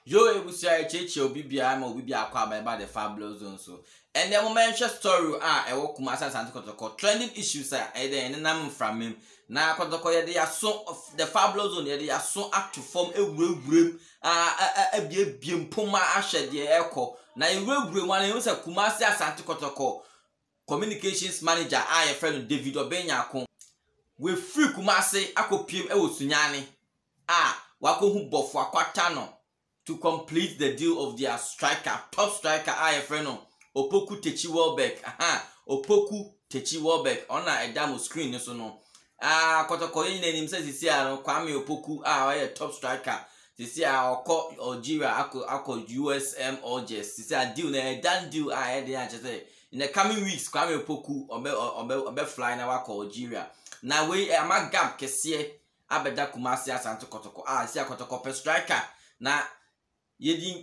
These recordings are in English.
Yo ebusia echeche obi bia ma obi bia kwa by the Fabulous Zone so. And the moment story ewo Kumasi Asante Kotoko trending issues then nam from him. Na Kotoko ye dey so of the Fabulous Zone ye dey so act to form ewurewurem biem poma ahwe de ekọ. Na ewurewurem wan e say Kumasi Asante Kotoko communications manager your friend David Obenyako. We free Kumasi akopiem ewo Sunyani. Wako hu bofo akwata no to complete the deal of their striker, top striker, friend Opoku Techi Welbeck. Opoku Techi Welbeck. On a demo screen, so no. Kotoko yin name says this year, Kwame Opoku, top striker. This year, or Algeria, ako USM or just this year deal, done deal. In the coming weeks, Kwame Opoku obe fly na wako Algeria. Now we am gap kesiye abeda Kumasi Asante Kotoko. See a Kotoko per striker. Na ye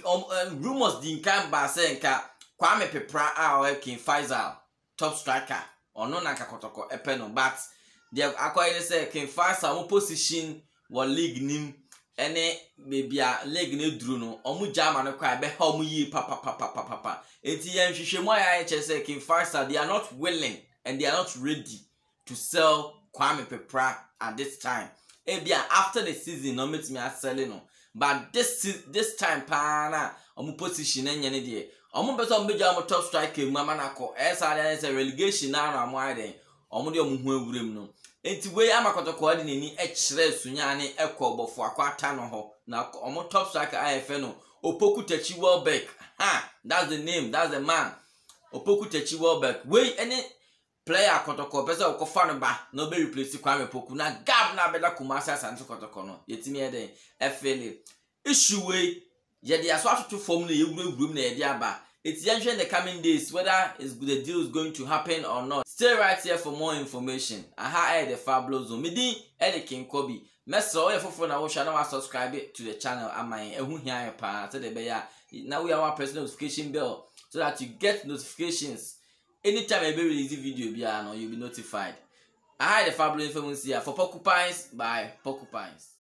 rumors din kan ba say nka Kwame Pepra King Faisal top striker ono na Kotoko epeno, but they akwa say King Faisal mo position wo league nim ene maybe a league ne duru no omu jama no kwa be ha omu yi papa enti yen hwehwemu aya say King Faisal, they are not willing and they are not ready to sell Kwame Pepra at this time. After the season no meet me selling no. But this time pana omu position enye ne de omu beso ombeja omu top striker mama nako say relegation na na amu aden omu de omu hu awurem no enti we amakotoko ade neni kire Sunyani ekọ bofo akwata no ho na omu top striker IFN no Opoku Techi Welbeck. That's the name, that's the man. Opoku Techi Welbeck. We any player Kotoko pesa okofa no ba no be replace Kwame Opoku na gap na beda Kumasi Asante Kotoko no yetimi eden efele issue we ye dey aso atoto form na yewurum na ye dey aba it's in the coming days whether the deal is going to happen or not. Stay right here for more information. The Fabulous Zone me the King Kobe meso ye fofo na wo hwa na subscribe to the channel amai ehu hia pa so the be now we have our personal notification bell so that you get notifications anytime I release a video, you'll be notified. The Fabulous Infamous here for Porcupines by Porcupines.